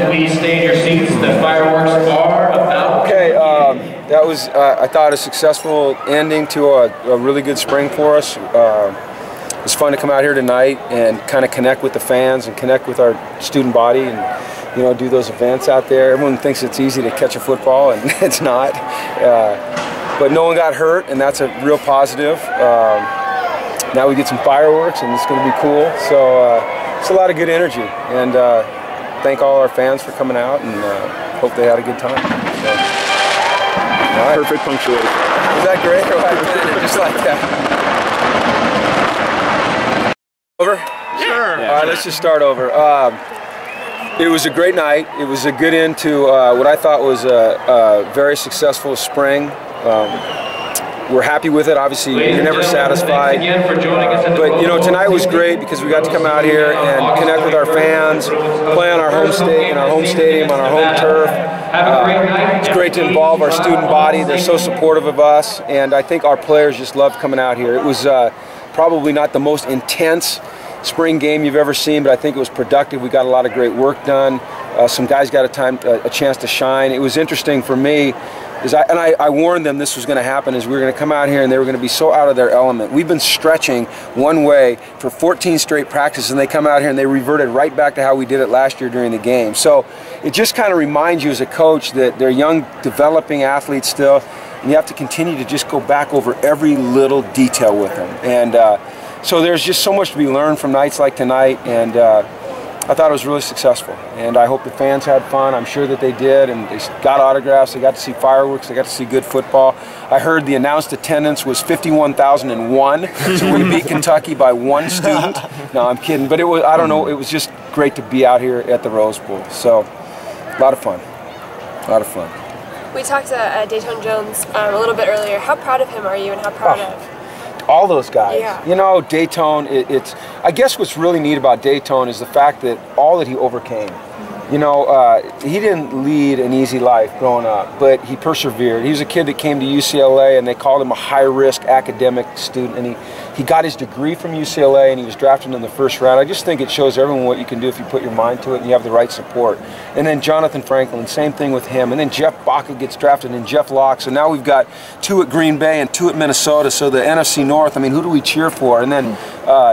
please stay in your seats. The fireworks are about. Okay, that was, I thought, a successful ending to a really good spring for us. It was fun to come out here tonight and kind of connect with the fans and connect with our student body and, you know, do those events out there. Everyone thinks it's easy to catch a football, and it's not. But no one got hurt, and that's a real positive. Now we get some fireworks, and it's going to be cool. So it's a lot of good energy, and thank all our fans for coming out, and hope they had a good time. So, right. Perfect punctuation. Was that great? Just like that. Over? Sure. All right, let's just start over. It was a great night. It was a good end to what I thought was a very successful spring. We're happy with it. Obviously, you're never satisfied. But, you know, tonight was great because we got to come out here and connect with our fans, play on our home state, in our home stadium, on our home turf. It's great to involve our student body. They're so supportive of us, and I think our players just loved coming out here. It was probably not the most intense spring game you've ever seen, but I think it was productive. We got a lot of great work done. Some guys got a chance to shine. It was interesting for me, I warned them this was going to happen, is we were going to come out here and they were going to be so out of their element. We've been stretching one way for 14 straight practices, and they come out here and they reverted right back to how we did it last year during the game. So it just kind of reminds you as a coach that they're young, developing athletes still, and you have to continue to just go back over every little detail with them. And so there's just so much to be learned from nights like tonight, and I thought it was really successful, and I hope the fans had fun. I'm sure that they did, and they got autographs, they got to see fireworks, they got to see good football. I heard the announced attendance was 51,001, so we beat Kentucky by one student. No, I'm kidding, but it was, I don't know, it was just great to be out here at the Rose Bowl. So, a lot of fun, a lot of fun. We talked to Dayton Jones a little bit earlier. How proud of him are you, and how proud of all those guys? Yeah. You know, Dayton, I guess what's really neat about Dayton is the fact that all that he overcame. You know, he didn't lead an easy life growing up, but he persevered. He was a kid that came to UCLA, and they called him a high-risk academic student, and he got his degree from UCLA, and he was drafted in the first round. I just think it shows everyone what you can do if you put your mind to it and you have the right support. And then Jonathan Franklin, same thing with him. And then Jeff Baca gets drafted, and Jeff Locke. So now we've got 2 at Green Bay and 2 at Minnesota. So the NFC North, I mean, who do we cheer for? And then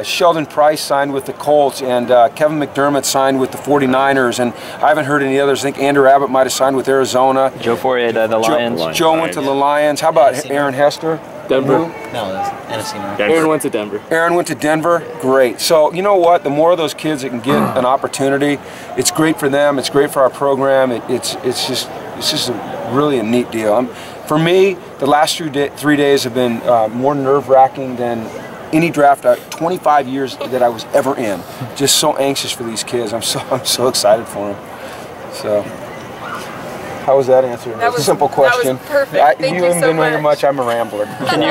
Sheldon Price signed with the Colts, and Kevin McDermott signed with the 49ers, and I haven't heard any others. I think Andrew Abbott might have signed with Arizona. Joe Fourier, the Lions. Joe went to the Lions. How about Aaron Hester? Denver. No, that's NFC North. Aaron went to Denver. Aaron went to Denver. Great. So you know what? The more of those kids that can get an opportunity, it's great for them. It's great for our program. It's just really a neat deal. For me, the last 3 days have been more nerve-wracking than any draft 25 years that I was ever in. Just so anxious for these kids. I'm so excited for them. So. How was that answer? That was a simple question. That was perfect. Thank you so much. You haven't been here much. I'm a rambler. Can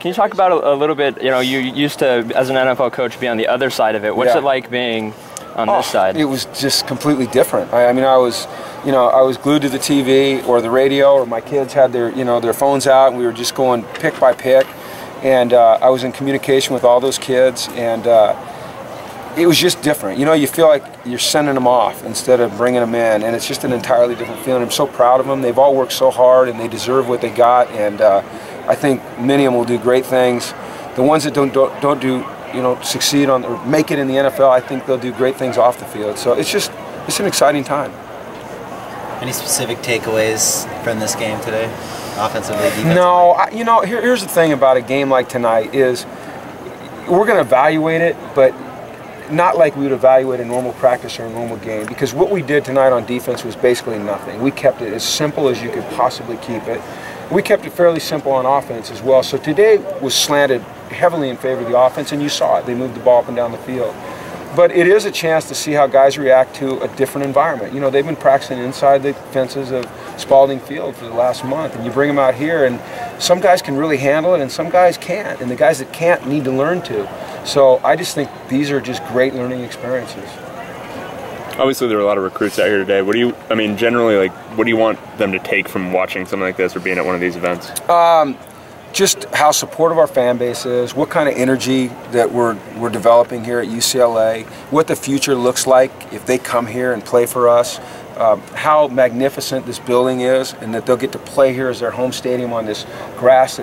you talk about a little bit? You know, you used to, as an NFL coach, be on the other side of it. What's it like being on this side? It was just completely different. I mean, I was glued to the TV or the radio, or my kids had their phones out, and we were just going pick by pick, and I was in communication with all those kids, and it was just different. You know, you feel like you're sending them off instead of bringing them in, and it's just an entirely different feeling. I'm so proud of them. They've all worked so hard, and they deserve what they got, and I think many of them will do great things. The ones that don't do, you know, succeed on or make it in the NFL, I think they'll do great things off the field. So it's an exciting time. Any specific takeaways from this game today, offensively, defensively? No, you know, here's the thing about a game like tonight is we're going to evaluate it, but not like we would evaluate a normal practice or a normal game, because what we did tonight on defense was basically nothing. We kept it as simple as you could possibly keep it. We kept it fairly simple on offense as well. So today was slanted heavily in favor of the offense, and you saw it. They moved the ball up and down the field. But it is a chance to see how guys react to a different environment. You know, they've been practicing inside the fences of Spalding Field for the last month, and you bring them out here, and some guys can really handle it, and some guys can't, and the guys that can't need to learn to. So I just think these are just great learning experiences. Obviously, there are a lot of recruits out here today. What do you, I mean, generally, like, what do you want them to take from watching something like this or being at one of these events? Just how supportive our fan base is, what kind of energy that we're developing here at UCLA, what the future looks like if they come here and play for us. how magnificent this building is, and that they'll get to play here as their home stadium on this grass.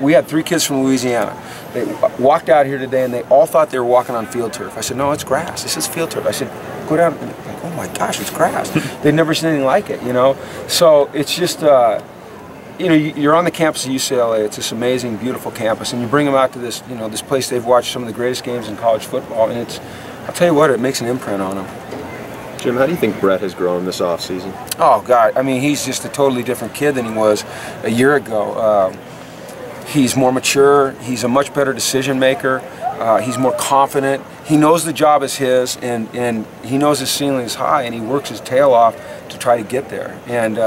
We had 3 kids from Louisiana. They walked out here today and they all thought they were walking on field turf. I said, no, it's grass. This is field turf. I said, go down. And like, oh my gosh, it's grass. They'd never seen anything like it, you know? So it's just, you know, you're on the campus of UCLA. It's this amazing, beautiful campus, and you bring them out to this, you know, this place they've watched some of the greatest games in college football, and it's, I'll tell you what, it makes an imprint on them. Jim, how do you think Brett has grown this offseason? Oh, God, I mean, he's just a totally different kid than he was a year ago. He's more mature. He's a much better decision maker. He's more confident. He knows the job is his, and he knows his ceiling is high, and he works his tail off to try to get there. And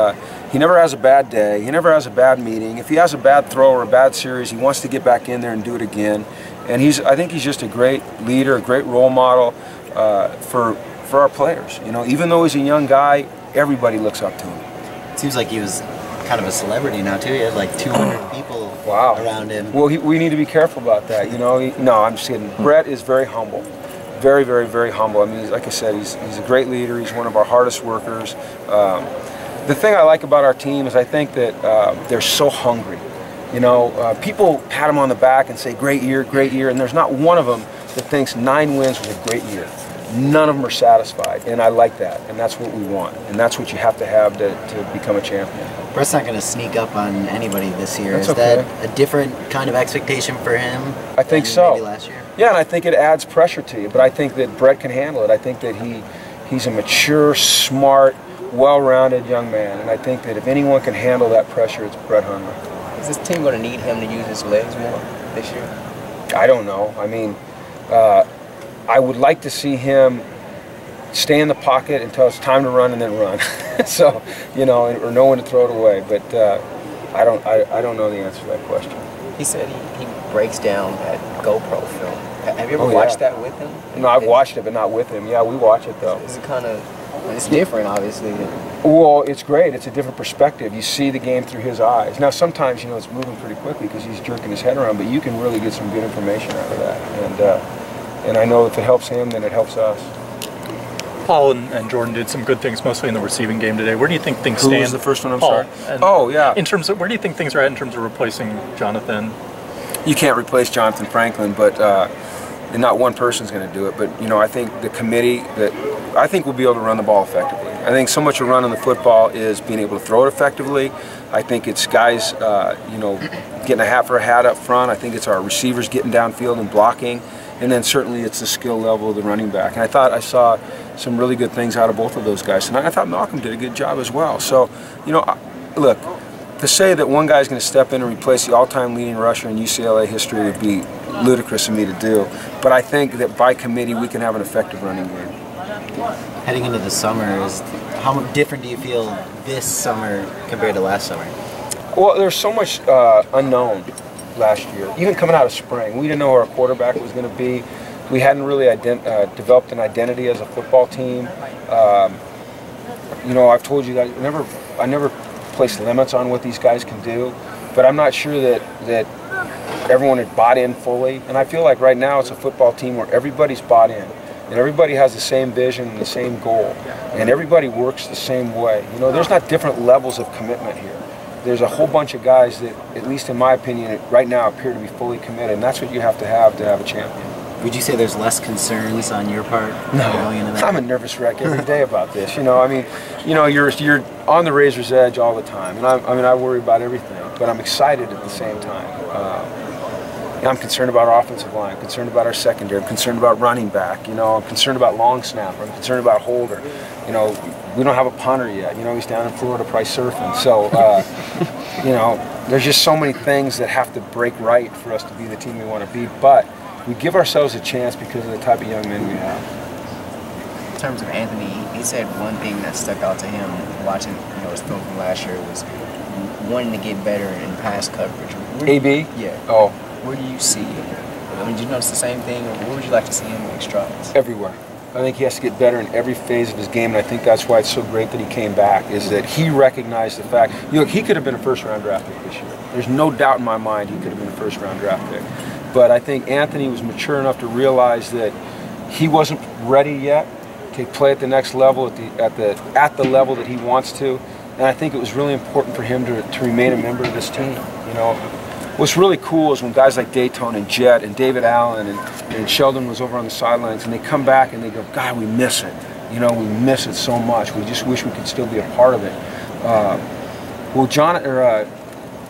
he never has a bad day. He never has a bad meeting. If he has a bad throw or a bad series, he wants to get back in there and do it again. And I think he's just a great leader, a great role model for our players. You know, even though he's a young guy, everybody looks up to him. It seems like he was kind of a celebrity now too. He had like 200 people around him. Well, we need to be careful about that. You know, no, I'm just kidding. Brett is very humble, very, very, very humble. I mean, like I said, he's a great leader. He's one of our hardest workers. The thing I like about our team is I think that they're so hungry. You know, people pat them on the back and say, great year, and there's not one of them that thinks 9 wins was a great year. None of them are satisfied, and I like that, and that's what we want, and that's what you have to become a champion. Brett's not going to sneak up on anybody this year. That's Is okay. that a different kind of expectation for him? I think so. Maybe last year? Yeah, and I think it adds pressure to you, but I think that Brett can handle it. I think that he's a mature, smart, well-rounded young man, and I think that if anyone can handle that pressure, it's Brett Hundley. Is this team going to need him to use his legs more this year? I don't know. I mean, I would like to see him stay in the pocket until it's time to run and then run. So, you know, or know when to throw it away. But I don't know the answer to that question. He said he breaks down that GoPro film. Have you ever watched that with him? No, I've watched it, but not with him. Yeah, we watch it though. Is it kind of, it's different, obviously. Well, it's great. It's a different perspective. You see the game through his eyes. Now, sometimes, you know, it's moving pretty quickly because he's jerking his head around, but you can really get some good information out of that. And I know if it helps him, then it helps us. Paul and Jordan did some good things, mostly in the receiving game today. Where do you think things stand? Who was the first one? I'm Paul. sorry. Oh, yeah. In terms of, where do you think things are at in terms of replacing Jonathan? You can't replace Jonathan Franklin, but not one person's going to do it. But, you know, I think the committee, I think we'll be able to run the ball effectively. I think so much of running the football is being able to throw it effectively. I think it's guys, you know, getting a hat for a hat up front. I think it's our receivers getting downfield and blocking. And then certainly it's the skill level of the running back. And I thought I saw some really good things out of both of those guys. And I thought Malcolm did a good job as well. So, you know, look, to say that one guy's going to step in and replace the all-time leading rusher in UCLA history would be ludicrous of me to do. But I think that by committee we can have an effective running game. Heading into the summer, how different do you feel this summer compared to last summer? Well, there's so much unknown last year. Even coming out of spring, we didn't know who our quarterback was going to be. We hadn't really developed an identity as a football team. You know, I've told you that I never place limits on what these guys can do, but I'm not sure that everyone had bought in fully. And I feel like right now it's a football team where everybody's bought in, and everybody has the same vision and the same goal, and everybody works the same way. You know, there's not different levels of commitment here. There's a whole bunch of guys that, at least in my opinion, right now appear to be fully committed, and that's what you have to have a champion. Would you say there's less concerns on your part? No, going into that? I'm a nervous wreck every day about this. You know, I mean, you know, you're on the razor's edge all the time, and I worry about everything, but I'm excited at the same time. I'm concerned about our offensive line. I'm concerned about our secondary. I'm concerned about running back. You know, I'm concerned about long snapper. I'm concerned about holder. You know, we don't have a punter yet. You know, he's down in Florida probably surfing. So, you know, there's just so many things that have to break right for us to be the team we want to be. But we give ourselves a chance because of the type of young men we have. In terms of Anthony, he said one thing that stuck out to him watching, you know, his film from last year was wanting to get better in pass coverage. AB? Yeah. Oh. Where do you see him? I mean, do you notice the same thing, or where would you like to see him make strides? Everywhere. I think he has to get better in every phase of his game, and I think that's why it's so great that he came back, is that he recognized the fact, you know, he could have been a first-round draft pick this year. There's no doubt in my mind he could have been a first-round draft pick. But I think Anthony was mature enough to realize that he wasn't ready yet, to play at the next level, at the level that he wants to. And I think it was really important for him to remain a member of this team. You know, what's really cool is when guys like Dayton and Jet and David Allen and Sheldon was over on the sidelines, and they come back and they go, God, we miss it. You know, we miss it so much. We just wish we could still be a part of it. Well,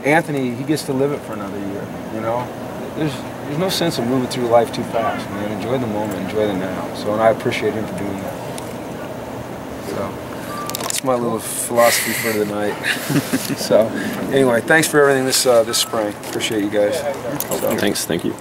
Anthony, he gets to live it for another year. You know, there's no sense of moving through life too fast, man. Enjoy the moment, enjoy the now. So, and I appreciate him for doing that. So, that's my little philosophy for the night. So, anyway, thanks for everything this spring. Appreciate you guys. So. Thanks, thank you.